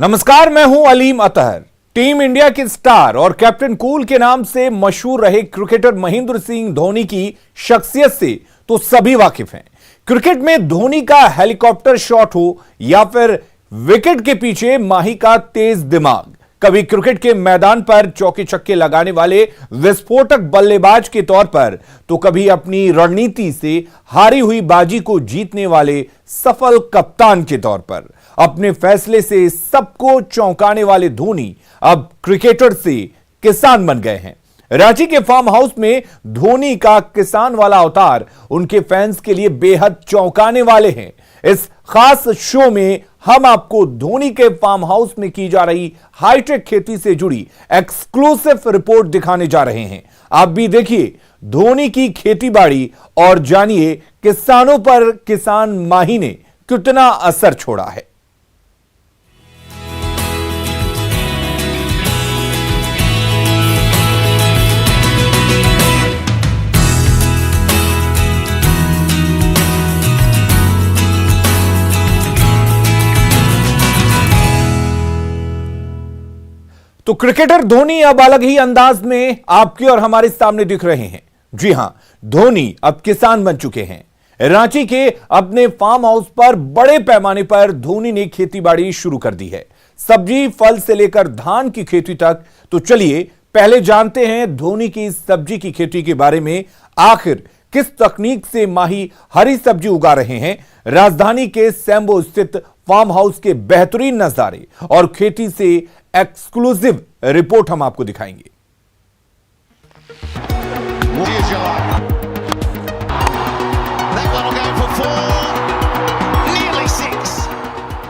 नमस्कार, मैं हूं अलीम अतहर। टीम इंडिया के स्टार और कैप्टन कूल के नाम से मशहूर रहे क्रिकेटर महेंद्र सिंह धोनी की शख्सियत से तो सभी वाकिफ हैं। क्रिकेट में धोनी का हेलीकॉप्टर शॉट हो या फिर विकेट के पीछे माही का तेज दिमाग, कभी क्रिकेट के मैदान पर चौके छक्के लगाने वाले विस्फोटक बल्लेबाज के तौर पर, तो कभी अपनी रणनीति से हारी हुई बाजी को जीतने वाले सफल कप्तान के तौर पर, अपने फैसले से सबको चौंकाने वाले धोनी अब क्रिकेटर से किसान बन गए हैं। रांची के फार्म हाउस में धोनी का किसान वाला अवतार उनके फैंस के लिए बेहद चौंकाने वाले हैं। इस खास शो में हम आपको धोनी के फार्म हाउस में की जा रही हाईटेक खेती से जुड़ी एक्सक्लूसिव रिपोर्ट दिखाने जा रहे हैं। आप भी देखिए धोनी की खेतीबाड़ी और जानिए किसानों पर किसान माही ने कितना असर छोड़ा है। तो क्रिकेटर धोनी अब अलग ही अंदाज में आपके और हमारे सामने दिख रहे हैं। जी हां, धोनी अब किसान बन चुके हैं। रांची के अपने फार्म हाउस पर बड़े पैमाने पर धोनी ने खेतीबाड़ी शुरू कर दी है, सब्जी फल से लेकर धान की खेती तक। तो चलिए पहले जानते हैं धोनी की सब्जी की खेती के बारे में। आखिर किस तकनीक से माही हरी सब्जी उगा रहे हैं। राजधानी के सैम्बो स्थित फार्म हाउस के बेहतरीन नजारे और खेती से एक्सक्लूसिव रिपोर्ट हम आपको दिखाएंगे।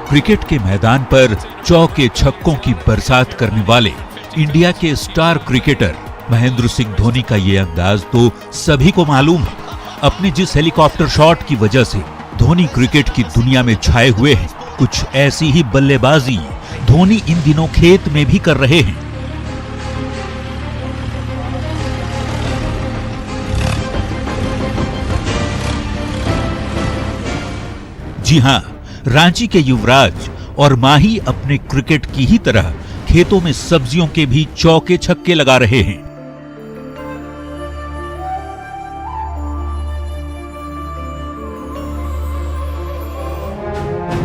क्रिकेट के मैदान पर चौके छक्कों की बरसात करने वाले इंडिया के स्टार क्रिकेटर महेंद्र सिंह धोनी का ये अंदाज तो सभी को मालूम है। अपने जिस हेलीकॉप्टर शॉट की वजह से धोनी क्रिकेट की दुनिया में छाए हुए हैं, कुछ ऐसी ही बल्लेबाजी धोनी इन दिनों खेत में भी कर रहे हैं। जी हां, रांची के युवराज और माही अपने क्रिकेट की ही तरह खेतों में सब्जियों के भी चौके छक्के लगा रहे हैं।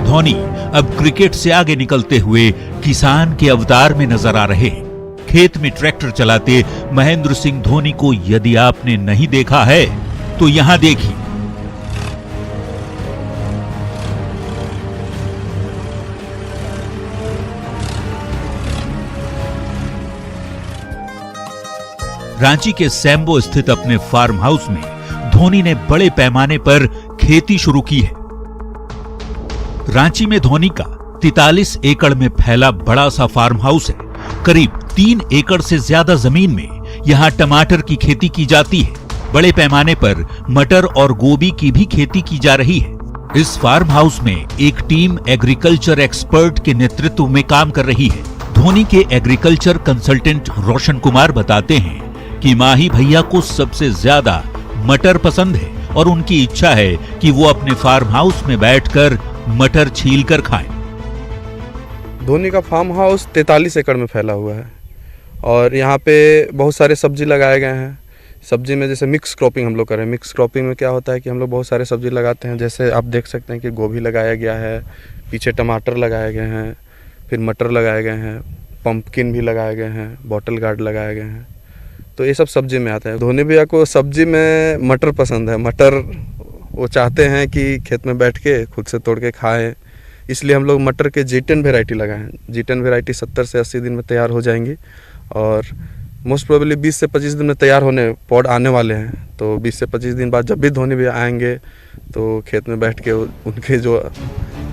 धोनी अब क्रिकेट से आगे निकलते हुए किसान के अवतार में नजर आ रहे हैं। खेत में ट्रैक्टर चलाते महेंद्र सिंह धोनी को यदि आपने नहीं देखा है तो यहां देखिए। रांची के सैम्बो स्थित अपने फार्म हाउस में धोनी ने बड़े पैमाने पर खेती शुरू की है। रांची में धोनी का 43 एकड़ में फैला बड़ा सा फार्म हाउस है। करीब 3 एकड़ से ज्यादा जमीन में यहां टमाटर की खेती की जाती है। बड़े पैमाने पर मटर और गोभी की भी खेती की जा रही है। इस फार्म हाउस में एक टीम एग्रीकल्चर एक्सपर्ट के नेतृत्व में काम कर रही है। धोनी के एग्रीकल्चर कंसल्टेंट रोशन कुमार बताते हैं कि माही भैया को सबसे ज्यादा मटर पसंद है और उनकी इच्छा है कि वो अपने फार्म हाउस में बैठकर मटर छील कर खाएं। धोनी का फार्म हाउस 43 एकड़ में फैला हुआ है और यहाँ पे बहुत सारे सब्जी लगाए गए हैं। सब्जी में जैसे मिक्स क्रॉपिंग हम लोग करें। मिक्स क्रॉपिंग में क्या होता है कि हम लोग बहुत सारे सब्जी लगाते हैं। जैसे आप देख सकते हैं कि गोभी लगाया गया है, पीछे टमाटर लगाए गए हैं, फिर मटर लगाए गए हैं, पंपकिन भी लगाए गए हैं, बॉटल गार्ड लगाए गए हैं। तो ये सब सब्जी में आता है। धोनी भैया को सब्जी में मटर पसंद है। मटर वो चाहते हैं कि खेत में बैठ के खुद से तोड़ के खाएं, इसलिए हम लोग मटर के G10 वैरायटी लगाए हैं। G10 वैरायटी 70 से 80 दिन में तैयार हो जाएंगी और मोस्ट प्रोबेबली 20 से 25 दिन में तैयार होने पौध आने वाले हैं। तो 20 से 25 दिन बाद जब भी धोनी भैया आएंगे तो खेत में बैठ के उनके जो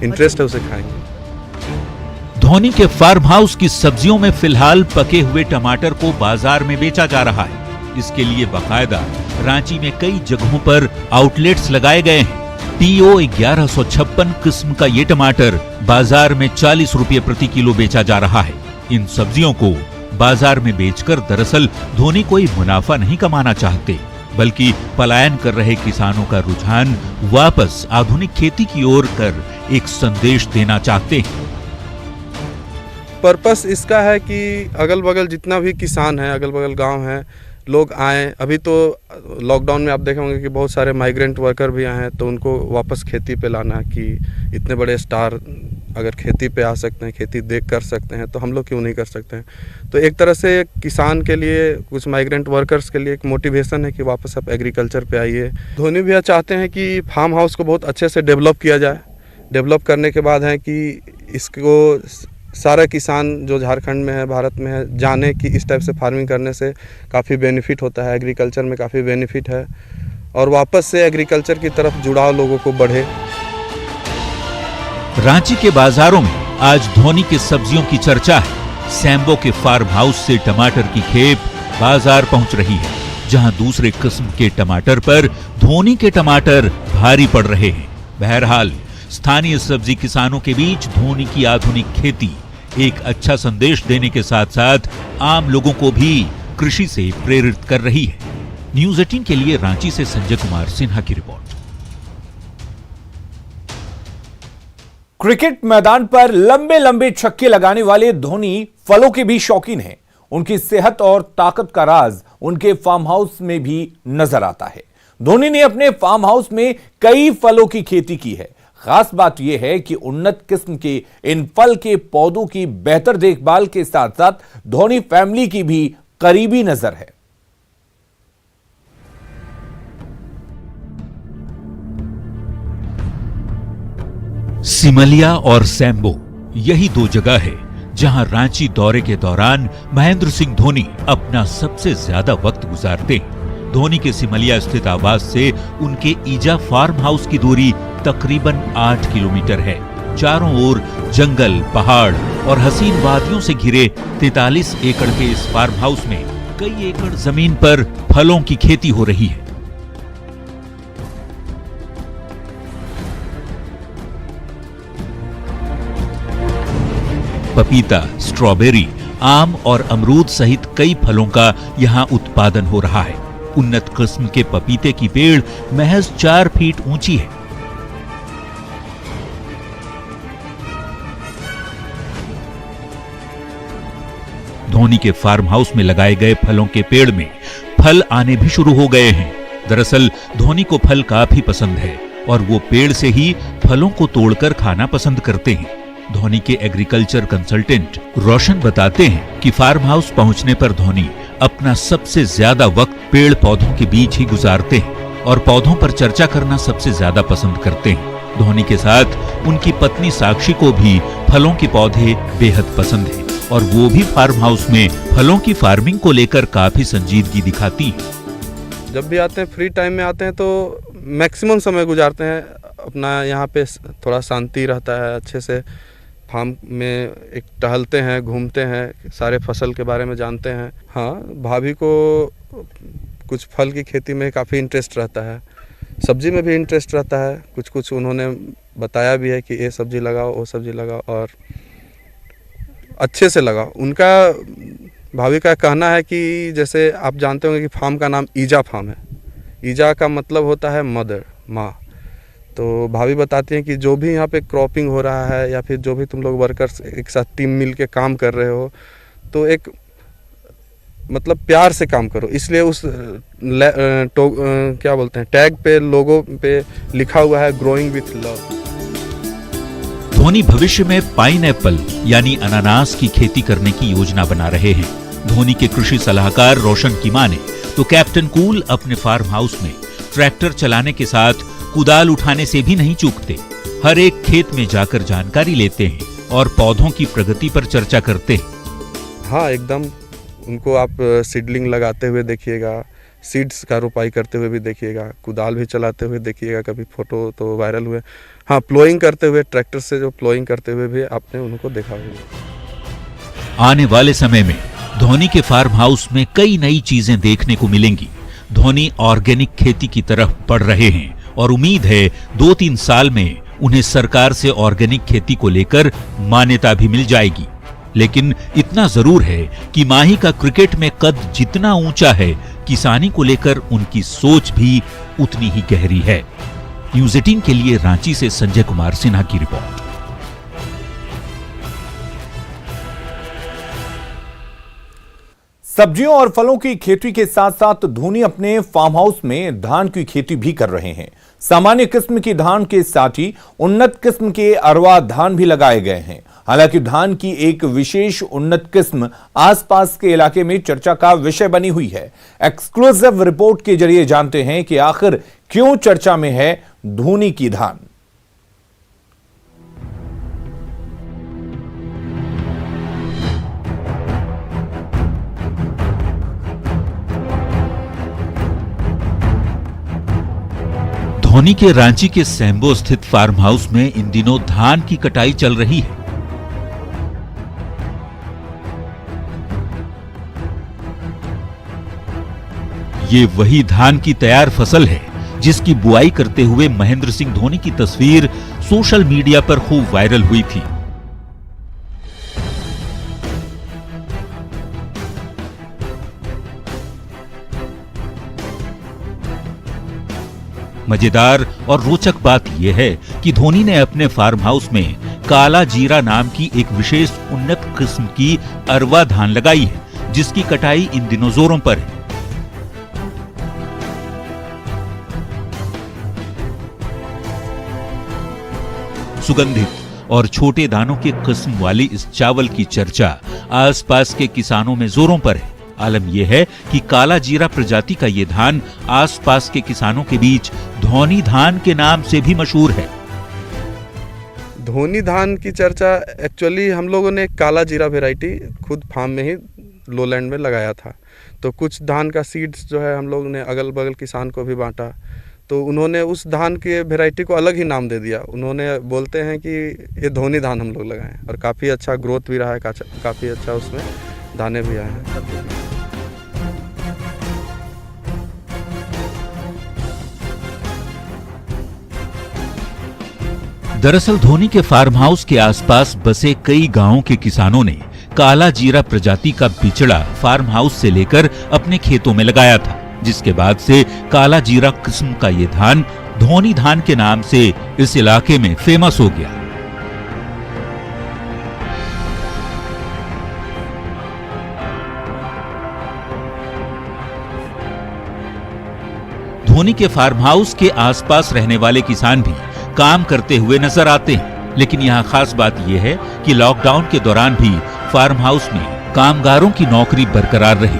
इंटरेस्ट है उसे खाएंगे। धोनी के फार्म हाउस की सब्जियों में फिलहाल पके हुए टमाटर को बाजार में बेचा जा रहा है। इसके लिए बाकायदा रांची में कई जगहों पर आउटलेट्स लगाए गए हैं। TO 1156 किस्म का ये टमाटर बाजार में 40 रुपये प्रति किलो बेचा जा रहा है। इन सब्जियों को बाजार में बेचकर दरअसल धोनी कोई मुनाफा नहीं कमाना चाहते, बल्कि पलायन कर रहे किसानों का रुझान वापस आधुनिक खेती की ओर कर एक संदेश देना चाहते हैं। पर्पस इसका है कि अगल बगल जितना भी किसान है, अगल बगल गांव है, लोग आएँ। अभी तो लॉकडाउन में आप देखे होंगे कि बहुत सारे माइग्रेंट वर्कर भी आए हैं, तो उनको वापस खेती पे लाना कि इतने बड़े स्टार अगर खेती पे आ सकते हैं, खेती देख कर सकते हैं, तो हम लोग क्यों नहीं कर सकते हैं। तो एक तरह से किसान के लिए, कुछ माइग्रेंट वर्कर्स के लिए एक मोटिवेशन है कि वापस आप एग्रीकल्चर पे आइए। धोनी भैया चाहते हैं कि फार्म हाउस को बहुत अच्छे से डेवलप किया जाए। डेवलप करने के बाद है कि इसको सारा किसान जो झारखंड में है, भारत में है, जाने कि इस टाइप से फार्मिंग करने से काफ़ी बेनिफिट होता है, एग्रीकल्चर में काफ़ी बेनिफिट है, और वापस से एग्रीकल्चर की तरफ जुड़ाव लोगों को बढ़े। रांची के बाजारों में आज धोनी के सब्जियों की चर्चा है। सैम्बो के फार्म हाउस से टमाटर की खेप बाजार पहुंच रही है, जहां दूसरे किस्म के टमाटर पर धोनी के टमाटर भारी पड़ रहे हैं। बहरहाल स्थानीय सब्जी किसानों के बीच धोनी की आधुनिक खेती एक अच्छा संदेश देने के साथ साथ आम लोगों को भी कृषि से प्रेरित कर रही है। न्यूज़ 18 के लिए रांची से संजय कुमार सिन्हा की रिपोर्ट। क्रिकेट मैदान पर लंबे लंबे छक्के लगाने वाले धोनी फलों के भी शौकीन हैं। उनकी सेहत और ताकत का राज उनके फार्म हाउस में भी नजर आता है। धोनी ने अपने फार्म हाउस में कई फलों की खेती की है। खास बात यह है कि उन्नत किस्म के इन फल के पौधों की बेहतर देखभाल के साथ साथ धोनी फैमिली की भी करीबी नजर है। सिमलिया और सैम्बो यही दो जगह है जहां रांची दौरे के दौरान महेंद्र सिंह धोनी अपना सबसे ज्यादा वक्त गुजारते हैं। धोनी के सिमलिया स्थित आवास से उनके ईजा फार्म हाउस की दूरी तकरीबन 8 किलोमीटर है। चारों ओर जंगल, पहाड़ और हसीन वादियों से घिरे 43 एकड़ के इस फार्म हाउस में कई एकड़ जमीन पर फलों की खेती हो रही है। पपीता, स्ट्रॉबेरी, आम और अमरूद सहित कई फलों का यहां उत्पादन हो रहा है। उन्नत किस्म के पपीते की पेड़ महज 4 फीट ऊंची है। धोनी के फार्म हाउस में लगाए गए फलों के पेड़ में फल आने भी शुरू हो गए हैं। दरअसल धोनी को फल काफी पसंद है और वो पेड़ से ही फलों को तोड़कर खाना पसंद करते हैं। धोनी के एग्रीकल्चर कंसल्टेंट रोशन बताते हैं कि फार्म हाउस पहुंचने पर धोनी अपना सबसे ज्यादा वक्त पेड़ पौधों के बीच ही गुजारते हैं और पौधों पर चर्चा करना सबसे ज्यादा पसंद करते हैं। धोनी के साथ उनकी पत्नी साक्षी को भी फलों के पौधे बेहद पसंद हैं और वो भी फार्म हाउस में फलों की फार्मिंग को लेकर काफी संजीदगी दिखाती है। जब भी आते हैं, फ्री टाइम में आते हैं, तो मैक्सिमम समय गुजारते हैं अपना। यहाँ पे थोड़ा शांति रहता है, अच्छे से फार्म में एक टहलते हैं, घूमते हैं, सारे फसल के बारे में जानते हैं। हाँ, भाभी को कुछ फल की खेती में काफ़ी इंटरेस्ट रहता है, सब्जी में भी इंटरेस्ट रहता है। कुछ कुछ उन्होंने बताया भी है कि ये सब्जी लगाओ, वो सब्जी लगाओ और अच्छे से लगाओ। उनका, भाभी का कहना है कि जैसे आप जानते होंगे कि फार्म का नाम ईजा फार्म है। ईजा का मतलब होता है मदर, माँ। तो भाभी बताती हैं कि जो भी यहाँ पे क्रॉपिंग हो रहा है या फिर जो भी तुम लोग वर्कर्स एक साथ टीम मिल के काम कर रहे हो, तो एक मतलब प्यार से काम करो। इसलिए उस क्या बोलते हैं, टैग पे, लोगो पे लिखा हुआ है ग्रोइंग विथ लव। धोनी भविष्य में पाइनएप्पल यानी अनानास की खेती करने की योजना बना रहे हैं। धोनी के कृषि सलाहकार रोशन की माने तो कैप्टन कूल अपने फार्म हाउस में ट्रैक्टर चलाने के साथ कुदाल उठाने से भी नहीं चूकते। हर एक खेत में जाकर जानकारी लेते हैं और पौधों की प्रगति पर चर्चा करते हैं। हाँ, एकदम। उनको आप सीडलिंग लगाते हुए देखिएगा, सीड्स का रोपाई करते हुए भी देखिएगा, कुदाल भी चलाते हुए देखिएगा। कभी फोटो तो वायरल हुए। हाँ, प्लोइंग करते हुए, ट्रैक्टर से जो प्लोइंग करते हुए भी आपने उनको देखा होगा। आने वाले समय में धोनी के फार्म हाउस में कई नई चीजें देखने को मिलेंगी। धोनी ऑर्गेनिक खेती की तरफ बढ़ रहे हैं और उम्मीद है 2-3 साल में उन्हें सरकार से ऑर्गेनिक खेती को लेकर मान्यता भी मिल जाएगी। लेकिन इतना जरूर है कि माही का क्रिकेट में कद जितना ऊंचा है, किसानी को लेकर उनकी सोच भी उतनी ही गहरी है। न्यूज़ 18 के लिए रांची से संजय कुमार सिन्हा की रिपोर्ट। सब्जियों और फलों की खेती के साथ साथ धोनी अपने फार्म हाउस में धान की खेती भी कर रहे हैं। सामान्य किस्म की धान के साथ ही उन्नत किस्म के अरवा धान भी लगाए गए हैं। हालांकि धान की एक विशेष उन्नत किस्म आसपास के इलाके में चर्चा का विषय बनी हुई है। एक्सक्लूसिव रिपोर्ट के जरिए जानते हैं कि आखिर क्यों चर्चा में है धोनी की धान। धोनी के रांची के सैम्बो स्थित फार्म हाउस में इन दिनों धान की कटाई चल रही है। ये वही धान की तैयार फसल है जिसकी बुआई करते हुए महेंद्र सिंह धोनी की तस्वीर सोशल मीडिया पर खूब वायरल हुई थी। मजेदार और रोचक बात यह है कि धोनी ने अपने फार्म हाउस में काला जीरा नाम की एक विशेष उन्नत किस्म की अरवा धान लगाई है, जिसकी कटाई इन दिनों जोरों पर है। सुगंधित और छोटे दानों के किस्म वाली इस चावल की चर्चा आसपास के किसानों में जोरों पर है। आलम यह है कि काला जीरा प्रजाति का ये धान आसपास के किसानों के बीच धोनी धान के नाम से भी मशहूर है। धोनी धान की चर्चा एक्चुअली हम लोगों ने काला जीरा वेराइटी खुद फार्म में ही लोलैंड में लगाया था। तो कुछ धान का सीड्स जो है हम लोग ने अगल बगल किसान को भी बांटा, तो उन्होंने उस धान के वेराइटी को अलग ही नाम दे दिया। उन्होंने बोलते हैं कि ये धोनी धान हम लोग लगाए और काफ़ी अच्छा ग्रोथ भी रहा है, काफ़ी अच्छा उसमें दाने भी आए हैं। दरअसल धोनी के फार्म हाउस के आसपास बसे कई गांवों के किसानों ने काला जीरा प्रजाति का बिचड़ा फार्म हाउस से लेकर अपने खेतों में लगाया था, जिसके बाद से काला जीरा किस्म का ये धान धोनी धान के नाम से इस इलाके में फेमस हो गया। धोनी के फार्म हाउस के आसपास रहने वाले किसान भी काम करते हुए नजर आते हैं, लेकिन यहाँ खास बात यह है कि लॉकडाउन के दौरान भी फार्म हाउस में कामगारों की नौकरी बरकरार रही।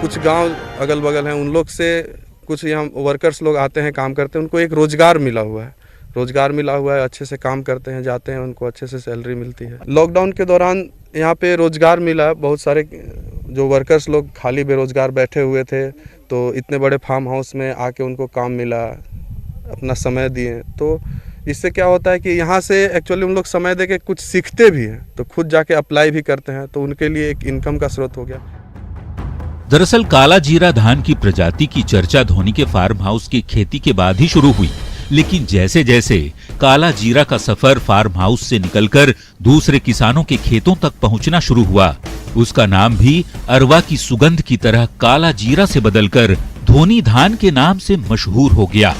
कुछ गांव अगल बगल हैं, उन लोग से कुछ यहाँ वर्कर्स लोग आते हैं, काम करते हैं, उनको एक रोजगार मिला हुआ है, अच्छे से काम करते हैं, जाते हैं, उनको अच्छे से सैलरी मिलती है। लॉकडाउन के दौरान यहाँ पे रोजगार मिला, बहुत सारे जो वर्कर्स लोग खाली बेरोजगार बैठे हुए थे, तो इतने बड़े फार्म हाउस में आके उनको काम मिला, अपना समय दिए। तो इससे क्या होता है कि यहाँ से एक्चुअली उन लोग समय दे के कुछ सीखते भी हैं, तो खुद जाके अप्लाई भी करते हैं, तो उनके लिए एक इनकम का स्रोत हो गया। दरअसल काला जीरा धान की प्रजाति की चर्चा धोनी के फार्म हाउस की खेती के बाद ही शुरू हुई, लेकिन जैसे जैसे काला जीरा का सफर फार्म हाउस से निकलकर दूसरे किसानों के खेतों तक पहुंचना शुरू हुआ, उसका नाम भी अरवा की सुगंध की तरह काला जीरा से बदलकर धोनी धान के नाम से मशहूर हो गया।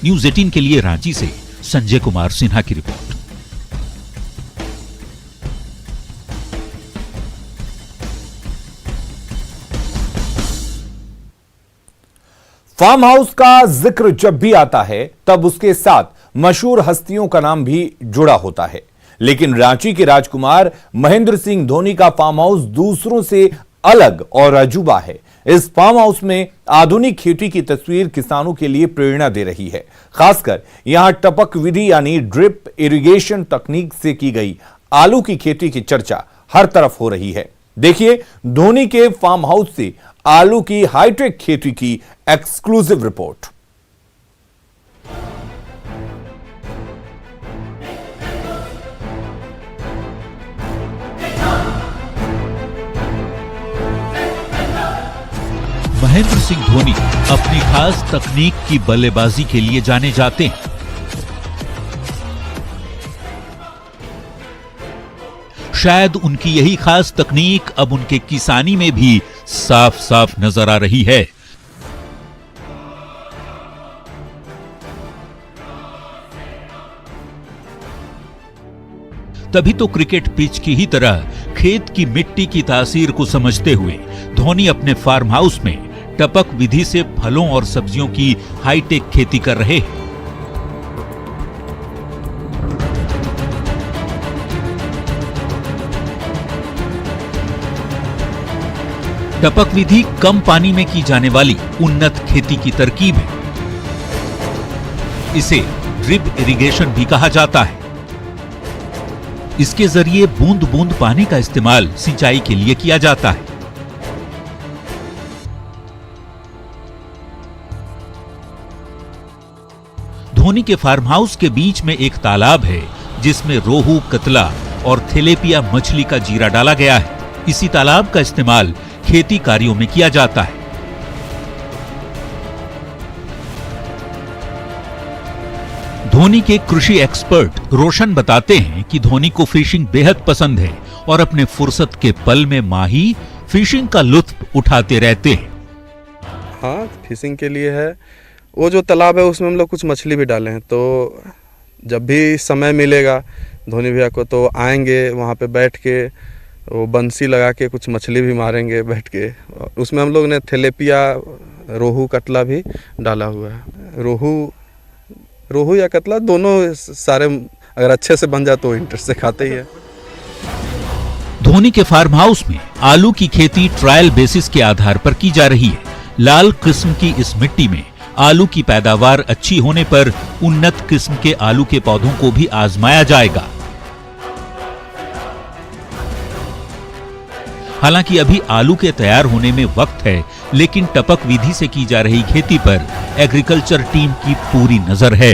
न्यूज़ 18 के लिए रांची से संजय कुमार सिन्हा की रिपोर्ट। फार्म हाउस का जिक्र जब भी आता है तब उसके साथ मशहूर हस्तियों का नाम भी जुड़ा होता है, लेकिन रांची के राजकुमार महेंद्र सिंह धोनी का फार्म हाउस दूसरों से अलग और अजूबा है। इस फार्म हाउस में आधुनिक खेती की तस्वीर किसानों के लिए प्रेरणा दे रही है। खासकर यहां टपक विधि यानी ड्रिप इरिगेशन तकनीक से की गई आलू की खेती की चर्चा हर तरफ हो रही है। देखिए धोनी के फार्म हाउस से आलू की हाईटेक खेती की एक्सक्लूसिव रिपोर्ट। महेंद्र सिंह धोनी अपनी खास तकनीक की बल्लेबाजी के लिए जाने जाते हैं। शायद उनकी यही खास तकनीक अब उनके किसानी में भी साफ साफ नजर आ रही है। तभी तो क्रिकेट पिच की ही तरह खेत की मिट्टी की तासीर को समझते हुए धोनी अपने फार्म हाउस में टपक विधि से फलों और सब्जियों की हाईटेक खेती कर रहे हैं। टपक विधि कम पानी में की जाने वाली उन्नत खेती की तरकीब है। इसे ड्रिप इरिगेशन भी कहा जाता है। इसके जरिए बूंद बूंद पानी का इस्तेमाल सिंचाई के लिए किया जाता है। धोनी के फार्म हाउस के बीच में एक तालाब है जिसमें रोहू, कतला और थिलेपिया मछली का जीरा डाला गया है। इसी तालाब का इस्तेमाल खेती कार्यों में किया जाता है। धोनी के कृषि एक्सपर्ट रोशन बताते हैं कि धोनी को फिशिंग बेहद पसंद है और अपने फुर्सत के पल में माही फिशिंग का लुत्फ उठाते रहते हैं। हाँ, फिशिंग के लिए है। वो जो तालाब है उसमें हम लोग कुछ मछली भी डाले हैं, तो जब भी समय मिलेगा धोनी भैया को तो आएंगे वहाँ पे बैठ के वो बंसी लगा के कुछ मछली भी मारेंगे बैठ के। उसमें हम लोग ने थिलेपिया, रोहू, कतला भी डाला हुआ है। रोहू या कतला दोनों सारे अगर अच्छे से बन जाए तो इंटरेस्ट से खाते ही है। धोनी के फार्म हाउस में आलू की खेती ट्रायल बेसिस के आधार पर की जा रही है। लाल किस्म की इस मिट्टी में आलू की पैदावार अच्छी होने पर उन्नत किस्म के आलू के पौधों को भी आजमाया जाएगा। हालांकि अभी आलू के तैयार होने में वक्त है, लेकिन टपक विधि से की जा रही खेती पर एग्रीकल्चर टीम की पूरी नजर है।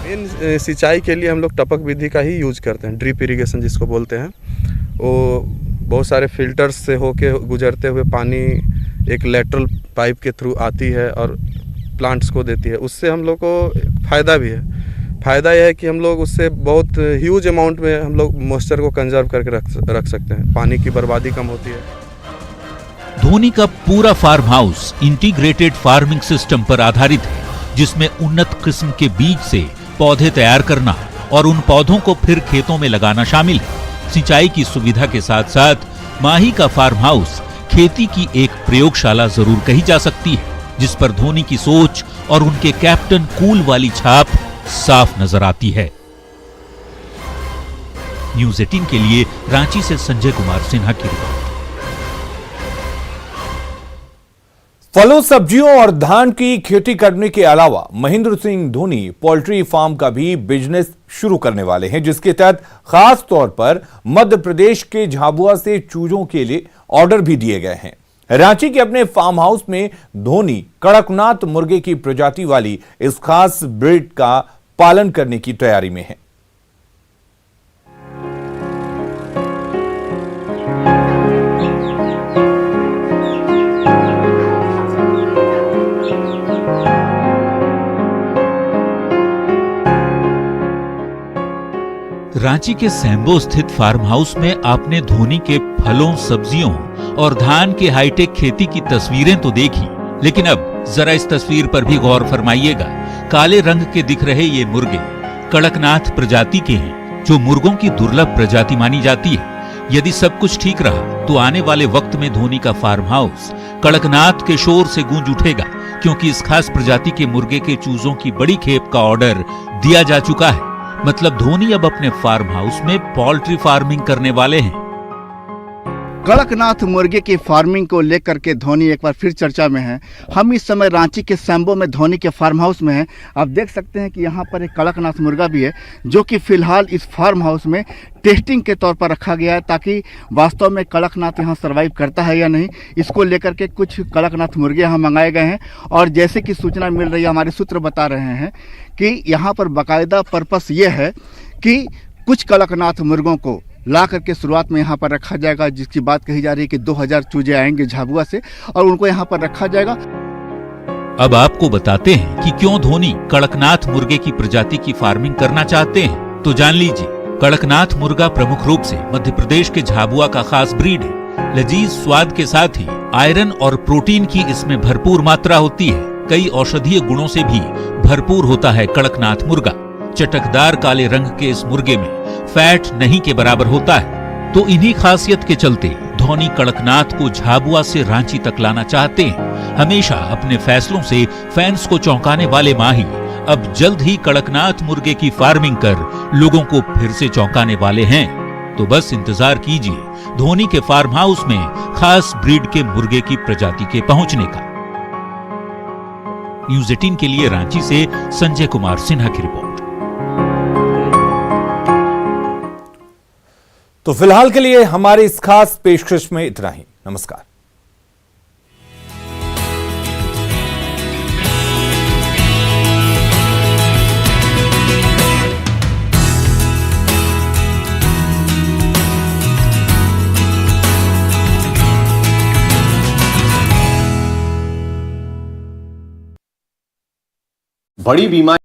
इन सिंचाई के लिए हम लोग टपक विधि का ही यूज करते हैं, ड्रिप इरिगेशन जिसको बोलते हैं। वो बहुत सारे फिल्टर्स से होके गुजरते हुए पानी एक लेटरल पाइप के थ्रू आती है और प्लांट्स को देती है। उससे हम लोग को फ़ायदा भी है। फ़ायदा यह है कि हम लोग उससे बहुत ह्यूज अमाउंट में हम लोग मॉइस्चर को कंजर्व करके रख सकते हैं। पानी की बर्बादी कम होती है। धोनी का पूरा farm house integrated farming system पर आधारित है, जिसमें उन्नत किस्म के बीज से पौधे तैयार करना और उन पौधों को फिर खेतों में लगाना शामिल है। सिंचाई की सुविधा के साथ साथ माही का फार्म हाउस खेती की एक प्रयोगशाला जरूर कही जा सकती है, जिस पर धोनी की सोच और उनके कैप्टन कूल वाली छाप साफ नजर आती है। न्यूज़ 18 के लिए रांची से संजय कुमार सिन्हा की रिपोर्ट। फलों, सब्जियों और धान की खेती करने के अलावा महेंद्र सिंह धोनी पोल्ट्री फार्म का भी बिजनेस शुरू करने वाले हैं, जिसके तहत खास तौर पर मध्य प्रदेश के झाबुआ से चूजों के लिए ऑर्डर भी दिए गए हैं। रांची के अपने फार्म हाउस में धोनी कड़कनाथ मुर्गे की प्रजाति वाली इस खास ब्रीड का पालन करने की तैयारी में है। रांची के सैम्बो स्थित फार्म हाउस में आपने धोनी के फलों, सब्जियों और धान के हाईटेक खेती की तस्वीरें तो देखी, लेकिन अब जरा इस तस्वीर पर भी गौर फरमाइएगा। काले रंग के दिख रहे ये मुर्गे कड़कनाथ प्रजाति के हैं, जो मुर्गों की दुर्लभ प्रजाति मानी जाती है। यदि सब कुछ ठीक रहा तो आने वाले वक्त में धोनी का फार्म हाउस कड़कनाथ के शोर से गूंज उठेगा, क्योंकि इस खास प्रजाति के मुर्गे के चूजों की बड़ी खेप का ऑर्डर दिया जा चुका है। मतलब धोनी अब अपने फार्म हाउस में पोल्ट्री फार्मिंग करने वाले हैं। कड़कनाथ मुर्गे की फार्मिंग को लेकर के धोनी एक बार फिर चर्चा में है। हम इस समय रांची के सैम्बो में धोनी के फार्म हाउस में हैं। आप देख सकते हैं कि यहाँ पर एक कड़कनाथ मुर्गा भी है, जो कि फिलहाल इस फार्म हाउस में टेस्टिंग के तौर पर रखा गया है, ताकि वास्तव में कड़कनाथ यहाँ सर्वाइव करता है या नहीं, इसको लेकर के कुछ कड़कनाथ मुर्गे यहाँ मंगाए गए हैं। और जैसे कि सूचना मिल रही है, हमारे सूत्र बता रहे हैं कि यहाँ पर बाकायदा पर्पस ये है कि कुछ कड़कनाथ मुर्गों को ला करके शुरुआत में यहाँ पर रखा जाएगा, जिसकी बात कही जा रही है कि 2000 चूजे आएंगे झाबुआ से और उनको यहाँ पर रखा जाएगा। अब आपको बताते हैं कि क्यों धोनी कड़कनाथ मुर्गे की प्रजाति की फार्मिंग करना चाहते हैं, तो जान लीजिए। कड़कनाथ मुर्गा प्रमुख रूप से मध्य प्रदेश के झाबुआ का खास ब्रीड है। लजीज स्वाद के साथ ही आयरन और प्रोटीन की इसमें भरपूर मात्रा होती है। कई औषधीय गुणों से भी भरपूर होता है कड़कनाथ मुर्गा। चटकदार काले रंग के इस मुर्गे में फैट नहीं के बराबर होता है। तो इन्हीं खासियत के चलते धोनी कड़कनाथ को झाबुआ से रांची तक लाना चाहते हैं। हमेशा अपने फैसलों से फैंस को चौंकाने वाले माही अब जल्द ही कड़कनाथ मुर्गे की फार्मिंग कर लोगों को फिर से चौंकाने वाले हैं। तो बस इंतजार कीजिए धोनी के फार्म हाउस में खास ब्रीड के मुर्गे की प्रजाति के पहुंचने का। न्यूज़ 18 के लिए रांची से संजय कुमार सिन्हा की रिपोर्ट। तो फिलहाल के लिए हमारे इस खास पेशकश में इतना ही। नमस्कार। बड़ी बीमारी